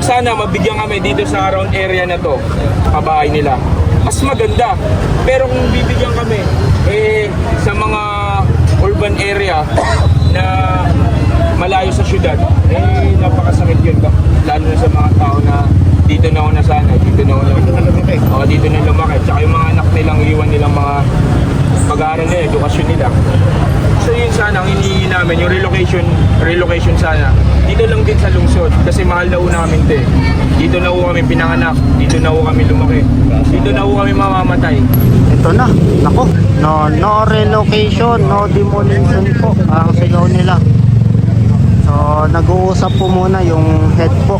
sana mabigyan kami dito sa around area na to, pabahay nila, mas maganda. Pero kung bibigyan kami sa mga urban area na malayo sa syudad, napakasakit yun, lalo na sa mga tao na dito na ako nasanay, dito na lumaki. Dito na lumaki. Tsaka yung mga anak nilang iwan nilang mga pag-aaral nila, edukasyon nila. So yun sana ang hinihingi namin, yung relocation sana. Dito lang din sa lungsod kasi mahal na ho namin ito eh. Dito na ho kami pinanganak, dito na ho kami lumaki, dito na ho kami mamamatay. Ito na, nako, no relocation, no demolition po ang sigaw nila. So nag-uusap po muna yung head po,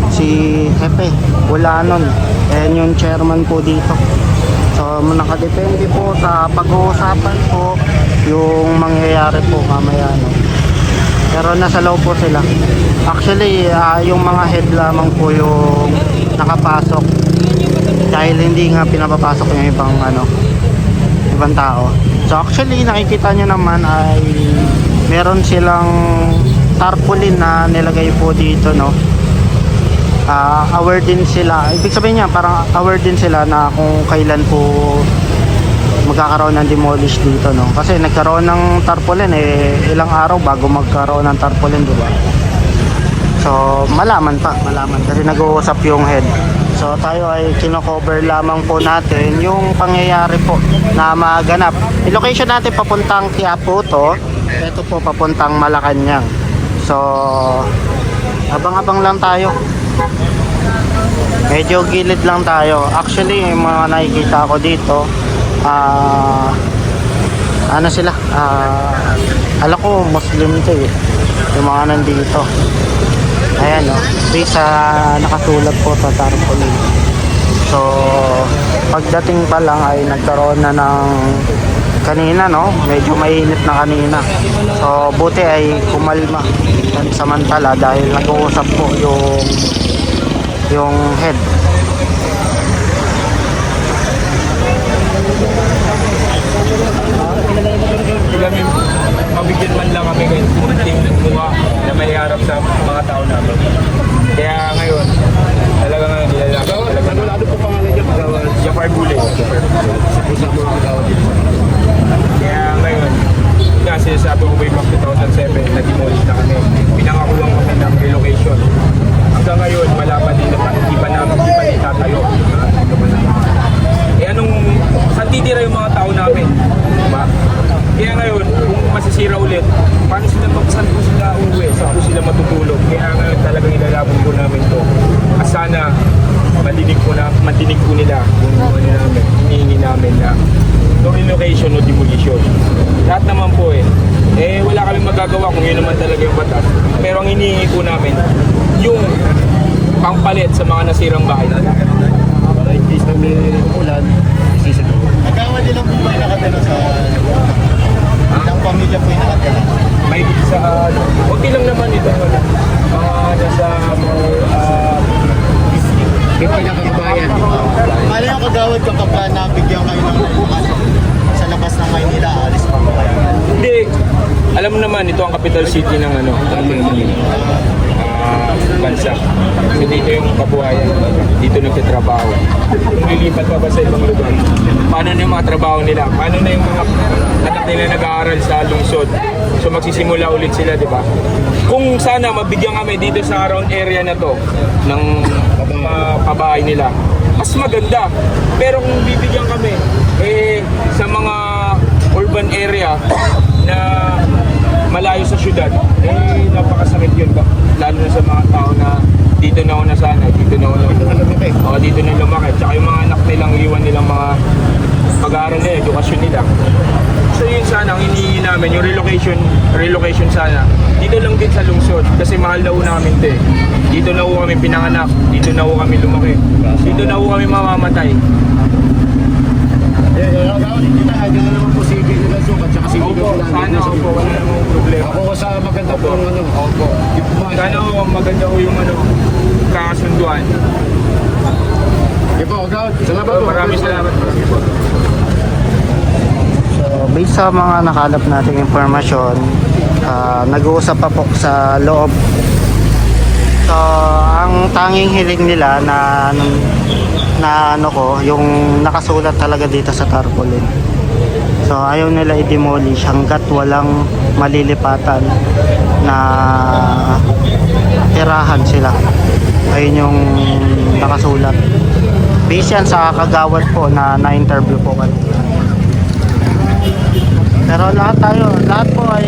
si Hepe Ulanon, and yung chairman po dito. So nakadepende po sa pag-uusapan po yung mangyayari po mamaya, no? Pero nasa loob po sila. Actually yung mga head lamang po yung nakapasok dahil hindi nga pinapapasok yung ibang tao. So actually nakikita nyo naman ay meron silang tarpaulin na nilagay po dito, no? Aware din sila, ibig sabihin niya parang aware din sila na kung kailan po magkakaroon ng demolish dito, no? Kasi nagkaroon ng tarpaulin ilang araw bago magkaroon ng tarpaulin, di ba? So malaman kasi nag-uusap yung head. So tayo ay kino-cover lamang po natin yung pangyayari po na maganap. Yung location natin papuntang Quiapo to, ito po papuntang Malacanang. So abang-abang lang tayo. Medyo gilid lang tayo. Actually yung mga nakikita ko dito, ano sila, alam ko Muslim to eh, yung mga nandito. Ayan, no, based sa nakasulat po sa tarpaulin. So pagdating pa lang ay nagkaroon na ng kanina, no, medyo mainit na kanina. So buti ay kumalma samantala dahil nag-uusap po yung head. Kami mabigyan man lang kami ngayon kunting mukha na may harap sa mga tao namin. Kaya ngayon talaga ngayon ano po pangalan niya? Jafar Bule. Kaya ngayon kasi sabi ko way back 2007 na-demolish na kami, pinangakulang kami ng relocation. Hanggang ngayon wala pa din naman, hindi pa itatayo. Anong saan titira yung mga tao namin, diba? Kaya ngayon, kung masisira ulit, saan po sila uuwi, saan po sila matutulog? Kaya ngayon talagang ilalabong po namin to. Sana madinig po nila kung hinihingi namin na no relocation o demolition. Lahat naman po wala kami magagawa kung yun naman talaga yung batas. Pero ang hinihingi po namin, yung pangpalit sa mga nasirang bahay nila. Para in case na may ulan, isisit po. Nagkawa din lang po ba yung nakatala sa ilang pamilya po yung nakatala? May sa okay lang naman ito. Nasa May pinakakabayan. Paano yung kagawad kapag nabigyan kayo ng bukas sa labas ng Maynila, alis pa po kayo? Hindi. Alam mo naman, ito ang capital city ng bansa. So dito yung kabuhayan, dito nagtatrabaho. Kung lilipat pa ba sa ibang lugar, paano na yung mga trabaho nila? Paano na yung mga anak nila nag-aaral sa lungsod? So magsisimula ulit sila, di ba? Kung sana mabigyan kami dito sa around area na to ng pabahay nila, mas maganda. Pero kung bibigyan kami sa mga urban area na malayo sa syudad, napakasakit yun, lalo na sa mga tao na dito na ako nasanay, dito na lumaki. Tsaka yung mga anak nilang iwan nilang mga pag-aaral nila, edukasyon nila. So yun sana ang hinihingi namin, yung relocation sana. Dito lang din sa lungsod kasi mahal na ho namin ito eh. Dito na ho kami pinanganak, dito na ho kami lumaki, dito na ho kami mamamatay. Hindi na naman po si General Sukat tsaka si Opo, sana opo, wala namang problema. Ako sa maganda po Opo. Sana maganda ho yung kakasunduan. Sige po, salamat po. Maraming salamat. So based sa mga nakalap nating informasyon, nag-uusap pa po sa loob. So ang tanging hiling nila na ano ko, yung nakasulat talaga dito sa tarpaulin. So ayaw nila i-demolish hanggat walang malilipatan na tirahan sila. Ayun yung nakasulat. Based yan sa kagawad po na-interview po kayo. Pero lahat po ay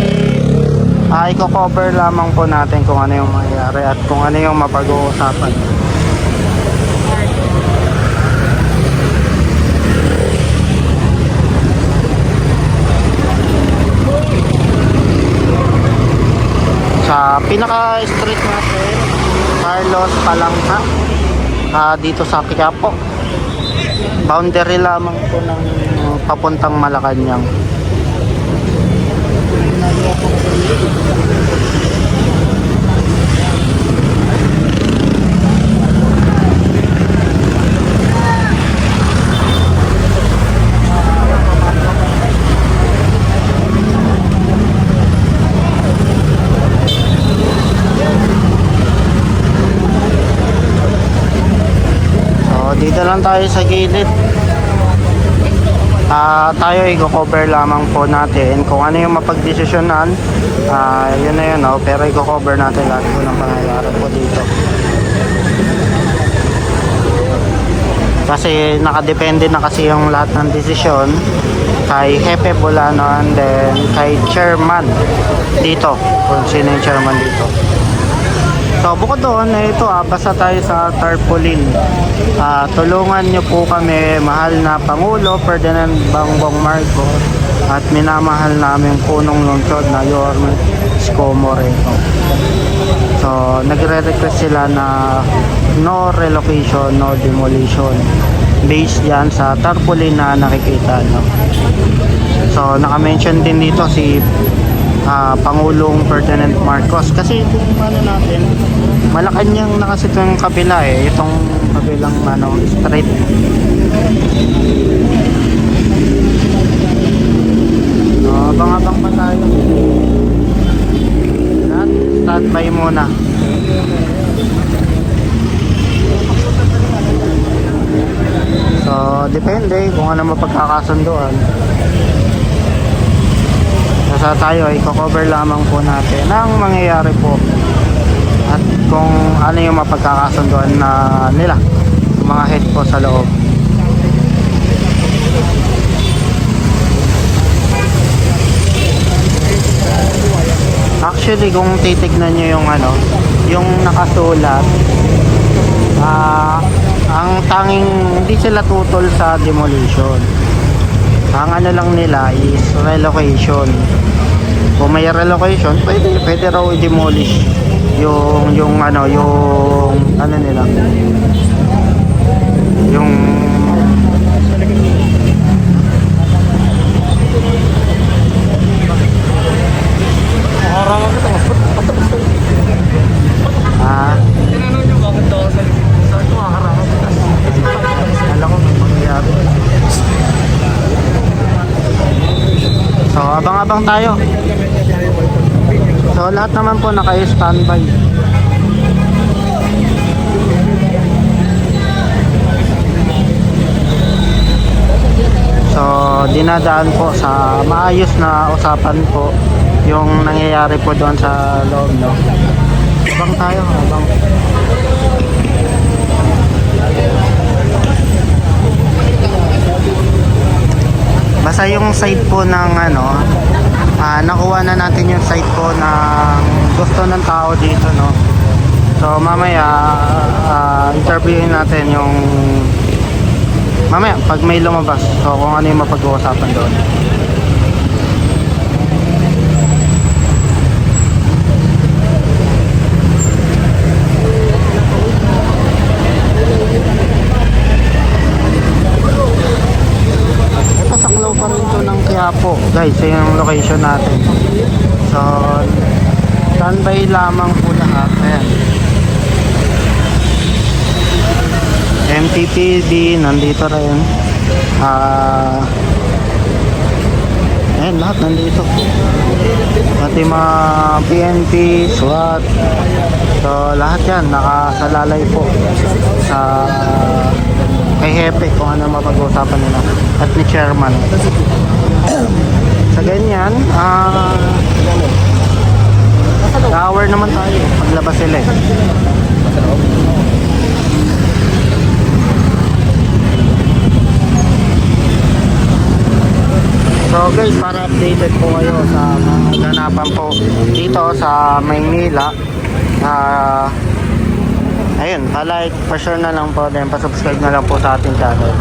i-cover lamang po natin kung ano yung mangyayari at kung ano yung mapag-uusapan. Sa pinaka-street natin, Carlos Palangka, dito sa Quiapo. Boundary lamang po ng papuntang Malacanang. Dito lang tayo sa gilid. Tayo i-cover lamang po natin kung ano yung mapagdesisyonan. Yun na yun, pero i-cover natin lahat po ng pangyayari po dito. Kasi nakadepende na kasi yung lahat ng desisyon kay Hepe Bolano and then kay chairman dito, kung sino yung chairman dito. So bukod doon, ito basta tayo sa tarpaulin. Tulungan nyo po kami, mahal na Pangulo Ferdinand Bongbong Marcos at minamahal namin punong lungsod na Yorme Isko Moreno. So nagre-request sila na no relocation, no demolition based yan sa tarpaulin na nakikita, no? So naka-mention din dito si Pangulong Ferdinand Marcos kasi kung ano natin, Malacanang na kasi itong kabila itong kabilang street. So abang-abang pa tayo at standby muna. So depende kung ano mapagkakasunduan. Basta tayo ay cover lamang po natin ang mangyayari po at kung ano yung mapagkakasunduan na nila mga head po sa loob. Actually kung titignan nyo yung yung nakasulat, ang tanging hindi sila tutol sa demolition. Ang lang nila is relocation. Kung may relocation, pwede raw i-demolish yung nila. Yung So abang-abang tayo. So lahat naman po naka-standby. So dinadaan po sa maayos na usapan po yung nangyayari po doon sa loob, no? Abang tayo, abang. Basta yung side po ng nakuha na natin yung side po ng gusto ng tao dito, no? So mamaya interviewin natin yung mamaya pag may lumabas, so kung ano yung mapag-uusapan doon. Saklaw pa rin to ng Quiapo, guys, yung location natin. So standby lamang po lahat. Ayan, MTPD nandito rin. Ayan, lahat nandito. Pati mga PNP, SWAT, So lahat yan nakasalalay po sa kay Hepe kung ano mapag-uusapan nila at ni Chairman. Sa ganyan, shower naman tayo paglabas sila eh. So guys, para updated po kayo sa mga ganapan po dito sa Maynila. Ayun, pa-like, pa-share na lang po din, pa-subscribe na lang po sa ating channel.